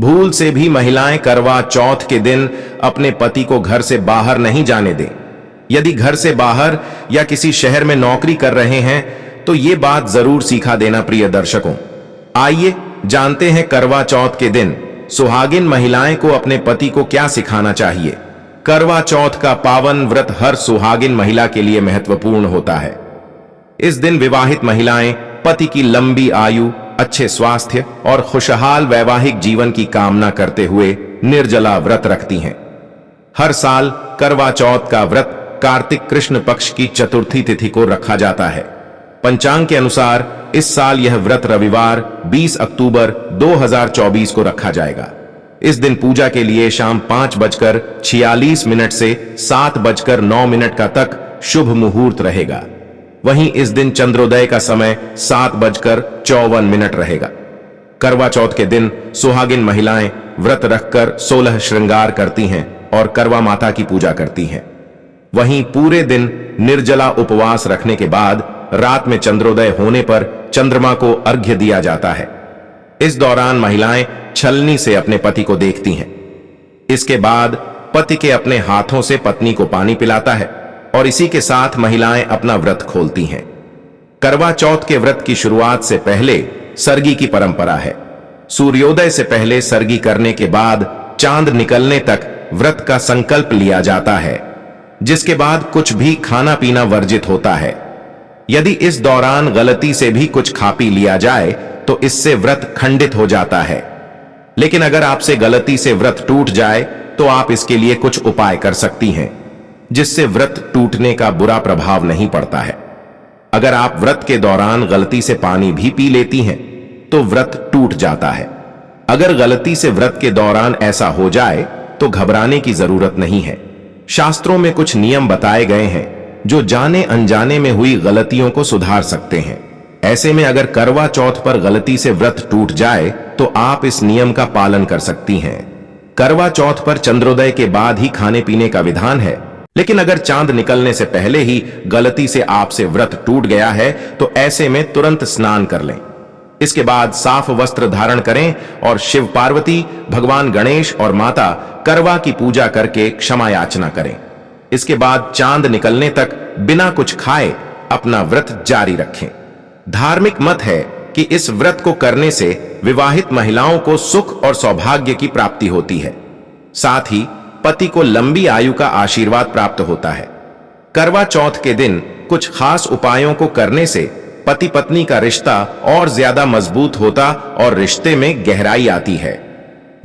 भूल से भी महिलाएं करवा चौथ के दिन अपने पति को घर से बाहर नहीं जाने दें। यदि घर से बाहर या किसी शहर में नौकरी कर रहे हैं तो ये बात जरूर सीखा देना प्रिय दर्शकों। आइए जानते हैं करवा चौथ के दिन सुहागिन महिलाएं को अपने पति को क्या सिखाना चाहिए। करवा चौथ का पावन व्रत हर सुहागिन महिला के लिए महत्वपूर्ण होता है। इस दिन विवाहित महिलाएं पति की लंबी आयु, अच्छे स्वास्थ्य और खुशहाल वैवाहिक जीवन की कामना करते हुए निर्जला व्रत रखती हैं। हर साल करवा चौथ का व्रत कार्तिक कृष्ण पक्ष की चतुर्थी तिथि को रखा जाता है। पंचांग के अनुसार इस साल यह व्रत रविवार 20 अक्टूबर 2024 को रखा जाएगा। इस दिन पूजा के लिए शाम 5:46 से 7:09 का तक शुभ मुहूर्त रहेगा। वहीं इस दिन चंद्रोदय का समय 7:54 रहेगा। करवा चौथ के दिन सुहागिन महिलाएं व्रत रखकर 16 श्रृंगार करती हैं और करवा माता की पूजा करती हैं। वहीं पूरे दिन निर्जला उपवास रखने के बाद रात में चंद्रोदय होने पर चंद्रमा को अर्घ्य दिया जाता है। इस दौरान महिलाएं छलनी से अपने पति को देखती हैं। इसके बाद पति के अपने हाथों से पत्नी को पानी पिलाता है और इसी के साथ महिलाएं अपना व्रत खोलती हैं। करवा चौथ के व्रत की शुरुआत से पहले सरगी की परंपरा है। सूर्योदय से पहले सरगी करने के बाद चांद निकलने तक व्रत का संकल्प लिया जाता है, जिसके बाद कुछ भी खाना पीना वर्जित होता है। यदि इस दौरान गलती से भी कुछ खा पी लिया जाए तो इससे व्रत खंडित हो जाता है। लेकिन अगर आपसे गलती से व्रत टूट जाए तो आप इसके लिए कुछ उपाय कर सकती हैं, जिससे व्रत टूटने का बुरा प्रभाव नहीं पड़ता है। अगर आप व्रत के दौरान गलती से पानी भी पी लेती हैं तो व्रत टूट जाता है। अगर गलती से व्रत के दौरान ऐसा हो जाए तो घबराने की जरूरत नहीं है। शास्त्रों में कुछ नियम बताए गए हैं जो जाने अनजाने में हुई गलतियों को सुधार सकते हैं। ऐसे में अगर करवा चौथ पर गलती से व्रत टूट जाए तो आप इस नियम का पालन कर सकती हैं। करवा चौथ पर चंद्रोदय के बाद ही खाने पीने का विधान है, लेकिन अगर चांद निकलने से पहले ही गलती से आपसे व्रत टूट गया है तो ऐसे में तुरंत स्नान कर लें। इसके बाद साफ वस्त्र धारण करें और शिव पार्वती, भगवान गणेश और माता करवा की पूजा करके क्षमा याचना करें। इसके बाद चांद निकलने तक बिना कुछ खाए अपना व्रत जारी रखें। धार्मिक मत है कि इस व्रत को करने से विवाहित महिलाओं को सुख और सौभाग्य की प्राप्ति होती है। साथ ही पति को लंबी आयु का आशीर्वाद प्राप्त होता है। करवा चौथ के दिन कुछ खास उपायों को करने से पति पत्नी का रिश्ता और ज्यादा मजबूत होता और रिश्ते में गहराई आती है।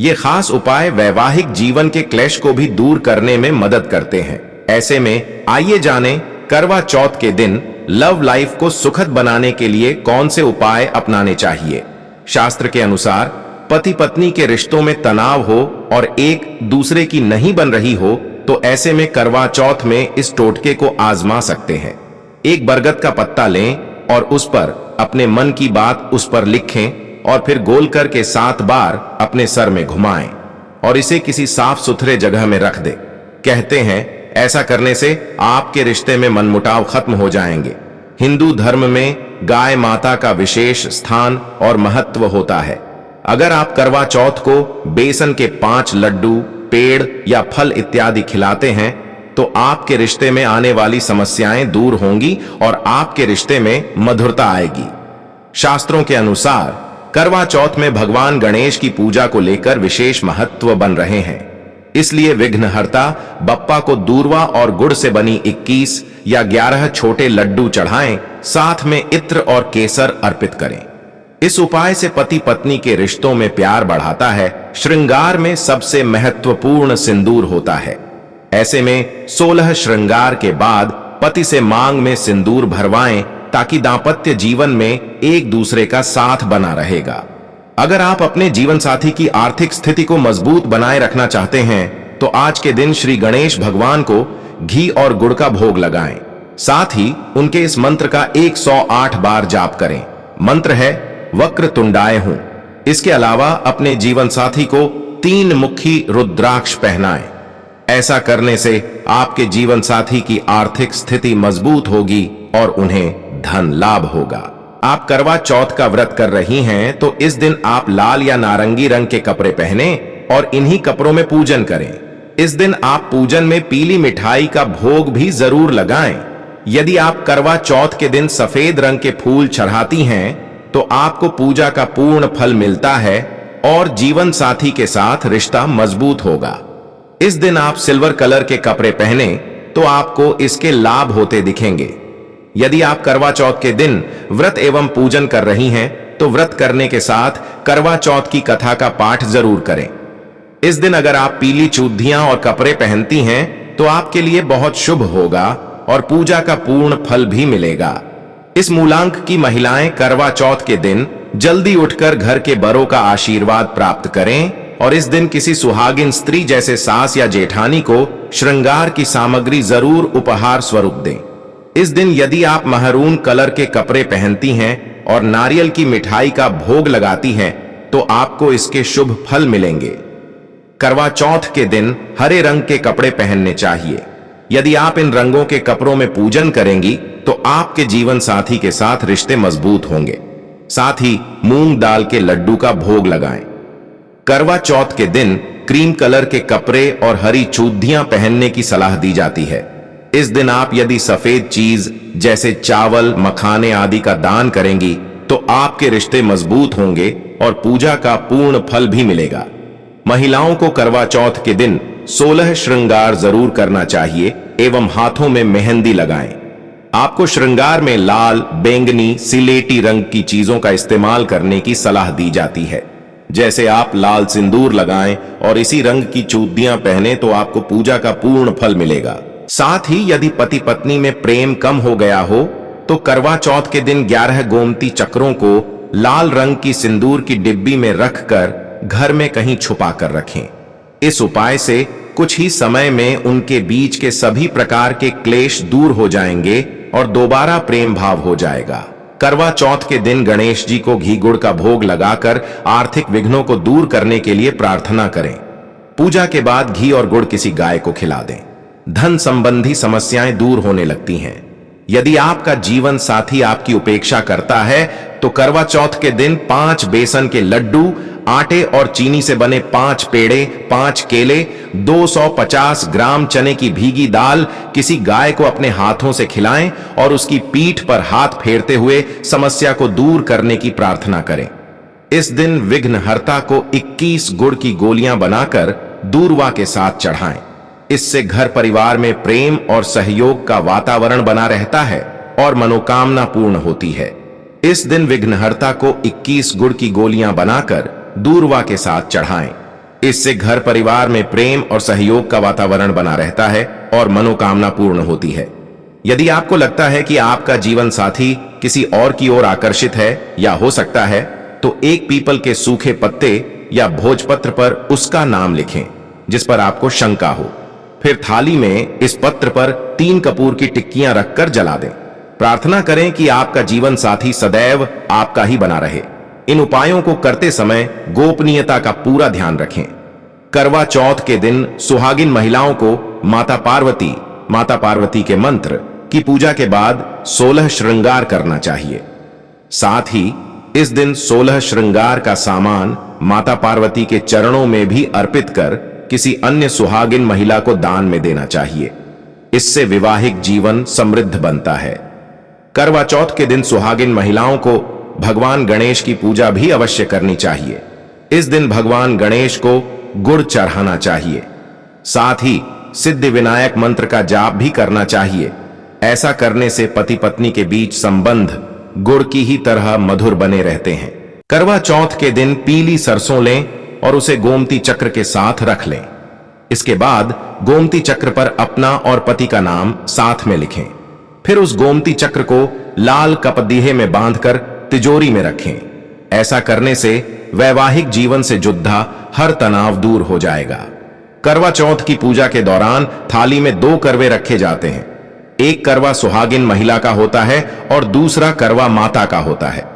ये खास उपाय वैवाहिक जीवन के क्लेश को भी दूर करने में मदद करते हैं। ऐसे में आइए जानें करवा चौथ के दिन लव लाइफ को सुखद बनाने के लिए कौन से उपाय अपनाने चाहिए। शास्त्र के अनुसार पति पत्नी के रिश्तों में तनाव हो और एक दूसरे की नहीं बन रही हो तो ऐसे में करवा चौथ में इस टोटके को आजमा सकते हैं। एक बरगद का पत्ता लें और उस पर अपने मन की बात उस पर लिखें और फिर गोल करके 7 बार अपने सर में घुमाएं और इसे किसी साफ सुथरे जगह में रख दें। कहते हैं ऐसा करने से आपके रिश्ते में मनमुटाव खत्म हो जाएंगे। हिंदू धर्म में गाय माता का विशेष स्थान और महत्व होता है। अगर आप करवा चौथ को बेसन के 5 लड्डू, पेड़ या फल इत्यादि खिलाते हैं तो आपके रिश्ते में आने वाली समस्याएं दूर होंगी और आपके रिश्ते में मधुरता आएगी। शास्त्रों के अनुसार करवा चौथ में भगवान गणेश की पूजा को लेकर विशेष महत्व बन रहे हैं। इसलिए विघ्नहर्ता बप्पा को दूर्वा और गुड़ से बनी 21 या 11 छोटे लड्डू चढ़ाएं, साथ में इत्र और केसर अर्पित करें। इस उपाय से पति पत्नी के रिश्तों में प्यार बढ़ाता है। श्रृंगार में सबसे महत्वपूर्ण सिंदूर होता है। ऐसे में 16 श्रृंगार के बाद पति से मांग में सिंदूर भरवाएं ताकि दांपत्य जीवन में एक दूसरे का साथ बना रहेगा। अगर आप अपने जीवन साथी की आर्थिक स्थिति को मजबूत बनाए रखना चाहते हैं तो आज के दिन श्री गणेश भगवान को घी और गुड़ का भोग लगाएं। साथ ही उनके इस मंत्र का 108 बार जाप करें। मंत्र है वक्रतुंडाय हूं। इसके अलावा अपने जीवन साथी को 3 मुखी रुद्राक्ष पहनाएं। ऐसा करने से आपके जीवन साथी की आर्थिक स्थिति मजबूत होगी और उन्हें धन लाभ होगा। आप करवा चौथ का व्रत कर रही हैं तो इस दिन आप लाल या नारंगी रंग के कपड़े पहने और इन्हीं कपड़ों में पूजन करें। इस दिन आप पूजन में पीली मिठाई का भोग भी जरूर लगाएं। यदि आप करवा चौथ के दिन सफेद रंग के फूल चढ़ाती हैं तो आपको पूजा का पूर्ण फल मिलता है और जीवन साथी के साथ रिश्ता मजबूत होगा। इस दिन आप सिल्वर कलर के कपड़े पहने तो आपको इसके लाभ होते दिखेंगे। यदि आप करवा चौथ के दिन व्रत एवं पूजन कर रही हैं तो व्रत करने के साथ करवा चौथ की कथा का पाठ जरूर करें। इस दिन अगर आप पीली चूड़ियां और कपड़े पहनती हैं तो आपके लिए बहुत शुभ होगा और पूजा का पूर्ण फल भी मिलेगा। इस मूलांक की महिलाएं करवा चौथ के दिन जल्दी उठकर घर के बड़ों का आशीर्वाद प्राप्त करें और इस दिन किसी सुहागिन स्त्री जैसे सास या जेठानी को श्रृंगार की सामग्री जरूर उपहार स्वरूप दें। इस दिन यदि आप महरून कलर के कपड़े पहनती हैं और नारियल की मिठाई का भोग लगाती हैं तो आपको इसके शुभ फल मिलेंगे। करवा चौथ के दिन हरे रंग के कपड़े पहनने चाहिए। यदि आप इन रंगों के कपड़ों में पूजन करेंगी तो आपके जीवन साथी के साथ रिश्ते मजबूत होंगे। साथ ही मूंग दाल के लड्डू का भोग लगाएं। करवा चौथ के दिन क्रीम कलर के कपड़े और हरी चूड़ियां पहनने की सलाह दी जाती है। इस दिन आप यदि सफेद चीज जैसे चावल, मखाने आदि का दान करेंगी तो आपके रिश्ते मजबूत होंगे और पूजा का पूर्ण फल भी मिलेगा। महिलाओं को करवा चौथ के दिन 16 श्रृंगार जरूर करना चाहिए एवं हाथों में मेहंदी लगाएं। आपको श्रृंगार में लाल, बैंगनी, सिलेटी रंग की चीजों का इस्तेमाल करने की सलाह दी जाती है। जैसे आप लाल सिंदूर लगाएं और इसी रंग की चूड़ियां पहने तो आपको पूजा का पूर्ण फल मिलेगा। साथ ही यदि पति पत्नी में प्रेम कम हो गया हो तो करवा चौथ के दिन 11 गोमती चक्रों को लाल रंग की सिंदूर की डिब्बी में रखकर घर में कहीं छुपा कर रखें। इस उपाय से कुछ ही समय में उनके बीच के सभी प्रकार के क्लेश दूर हो जाएंगे और दोबारा प्रेम भाव हो जाएगा। करवा चौथ के दिन गणेश जी को घी गुड़ का भोग लगाकर आर्थिक विघ्नों को दूर करने के लिए प्रार्थना करें। पूजा के बाद घी और गुड़ किसी गाय को खिला दें। धन संबंधी समस्याएं दूर होने लगती हैं। यदि आपका जीवन साथी आपकी उपेक्षा करता है तो करवा चौथ के दिन 5 बेसन के लड्डू, आटे और चीनी से बने 5 पेड़े, 5 केले, 250 ग्राम चने की भीगी दाल किसी गाय को अपने हाथों से खिलाएं और उसकी पीठ पर हाथ फेरते हुए समस्या को दूर करने की प्रार्थना करें। इस दिन विघ्नहर्ता को 21 गुड़ की गोलियां बनाकर दूर्वा के साथ चढ़ाएं। इससे घर परिवार में प्रेम और सहयोग का वातावरण बना रहता है और मनोकामना पूर्ण होती है। इस दिन विघ्नहर्ता को 21 गुड़ की गोलियां बनाकर दूर्वा के साथ चढ़ाएं। इससे घर परिवार में प्रेम और सहयोग का वातावरण बना रहता है और मनोकामना पूर्ण होती है। यदि आपको लगता है कि आपका जीवन साथी किसी और की ओर आकर्षित है या हो सकता है तो एक पीपल के सूखे पत्ते या भोजपत्र पर उसका नाम लिखें जिस पर आपको शंका हो। फिर थाली में इस पत्र पर 3 कपूर की टिक्कियां रखकर जला दें। प्रार्थना करें कि आपका जीवन साथी सदैव आपका ही बना रहे। इन उपायों को करते समय गोपनीयता का पूरा ध्यान रखें। करवा चौथ के दिन सुहागिन महिलाओं को माता पार्वती के मंत्र की पूजा के बाद 16 श्रृंगार करना चाहिए। साथ ही इस दिन 16 श्रृंगार का सामान माता पार्वती के चरणों में भी अर्पित कर किसी अन्य सुहागिन महिला को दान में देना चाहिए। इससे वैवाहिक जीवन समृद्ध बनता है। करवा चौथ के दिन सुहागिन महिलाओं को भगवान गणेश की पूजा भी अवश्य करनी चाहिए। इस दिन भगवान गणेश को गुड़ चढ़ाना चाहिए। साथ ही सिद्धि विनायक मंत्र का जाप भी करना चाहिए। ऐसा करने से पति पत्नी के बीच संबंध गुड़ की ही तरह मधुर बने रहते हैं। करवा चौथ के दिन पीली सरसों लें और उसे गोमती चक्र के साथ रख लें। इसके बाद गोमती चक्र पर अपना और पति का नाम साथ में लिखें। फिर उस गोमती चक्र को लाल कपदीहे में बांधकर तिजोरी में रखें। ऐसा करने से वैवाहिक जीवन से जुड़ा हर तनाव दूर हो जाएगा। करवा चौथ की पूजा के दौरान थाली में 2 करवे रखे जाते हैं। एक करवा सुहागिन महिला का होता है और दूसरा करवा माता का होता है।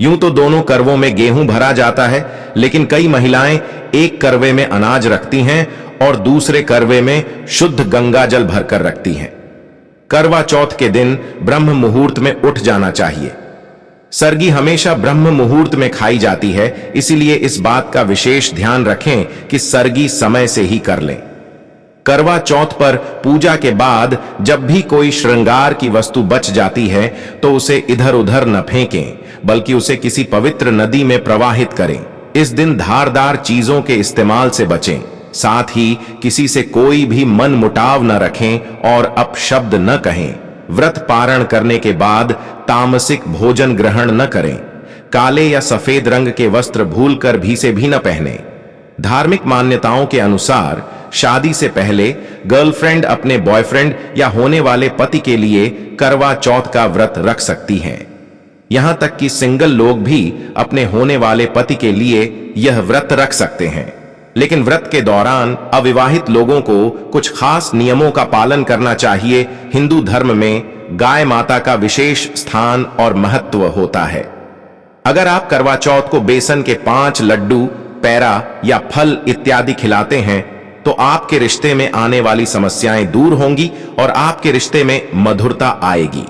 यूं तो दोनों करवों में गेहूं भरा जाता है, लेकिन कई महिलाएं एक करवे में अनाज रखती हैं और दूसरे करवे में शुद्ध गंगा जल भरकर रखती हैं। करवा चौथ के दिन ब्रह्म मुहूर्त में उठ जाना चाहिए। सरगी हमेशा ब्रह्म मुहूर्त में खाई जाती है, इसीलिए इस बात का विशेष ध्यान रखें कि सरगी समय से ही कर लें। करवा चौथ पर पूजा के बाद जब भी कोई श्रृंगार की वस्तु बच जाती है तो उसे इधर उधर न फेंकें, बल्कि उसे किसी पवित्र नदी में प्रवाहित करें। इस दिन धारदार चीजों के इस्तेमाल से बचें। साथ ही किसी से कोई भी मन मुटाव न रखें और अपशब्द न कहें। व्रत पारण करने के बाद तामसिक भोजन ग्रहण न करें। काले या सफेद रंग के वस्त्र भूलकर भी से भी न पहने। धार्मिक मान्यताओं के अनुसार शादी से पहले गर्लफ्रेंड अपने बॉयफ्रेंड या होने वाले पति के लिए करवा चौथ का व्रत रख सकती हैं। यहां तक कि सिंगल लोग भी अपने होने वाले पति के लिए यह व्रत रख सकते हैं। लेकिन व्रत के दौरान अविवाहित लोगों को कुछ खास नियमों का पालन करना चाहिए। हिंदू धर्म में गाय माता का विशेष स्थान और महत्व होता है। अगर आप करवा चौथ को बेसन के 5 लड्डू, पैरा या फल इत्यादि खिलाते हैं तो आपके रिश्ते में आने वाली समस्याएं दूर होंगी और आपके रिश्ते में मधुरता आएगी।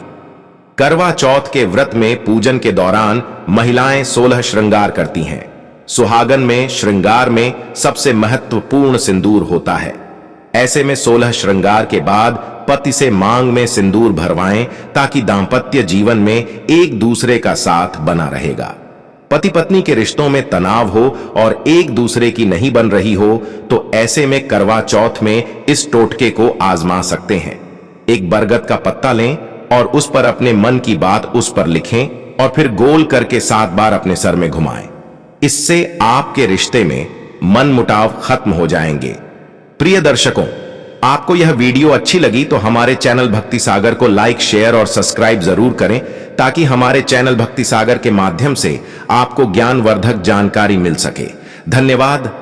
करवा चौथ के व्रत में पूजन के दौरान महिलाएं 16 श्रृंगार करती हैं। सुहागन में श्रृंगार में सबसे महत्वपूर्ण सिंदूर होता है। ऐसे में 16 श्रृंगार के बाद पति से मांग में सिंदूर भरवाएं ताकि दांपत्य जीवन में एक दूसरे का साथ बना रहेगा। पति पत्नी के रिश्तों में तनाव हो और एक दूसरे की नहीं बन रही हो तो ऐसे में करवा चौथ में इस टोटके को आजमा सकते हैं। एक बरगद का पत्ता लें और उस पर अपने मन की बात उस पर लिखें और फिर गोल करके 7 बार अपने सर में घुमाएं। इससे आपके रिश्ते में मन मुटाव खत्म हो जाएंगे। प्रिय दर्शकों, आपको यह वीडियो अच्छी लगी तो हमारे चैनल भक्ति सागर को लाइक, शेयर और सब्सक्राइब जरूर करें ताकि हमारे चैनल भक्ति सागर के माध्यम से आपको ज्ञानवर्धक जानकारी मिल सके। धन्यवाद।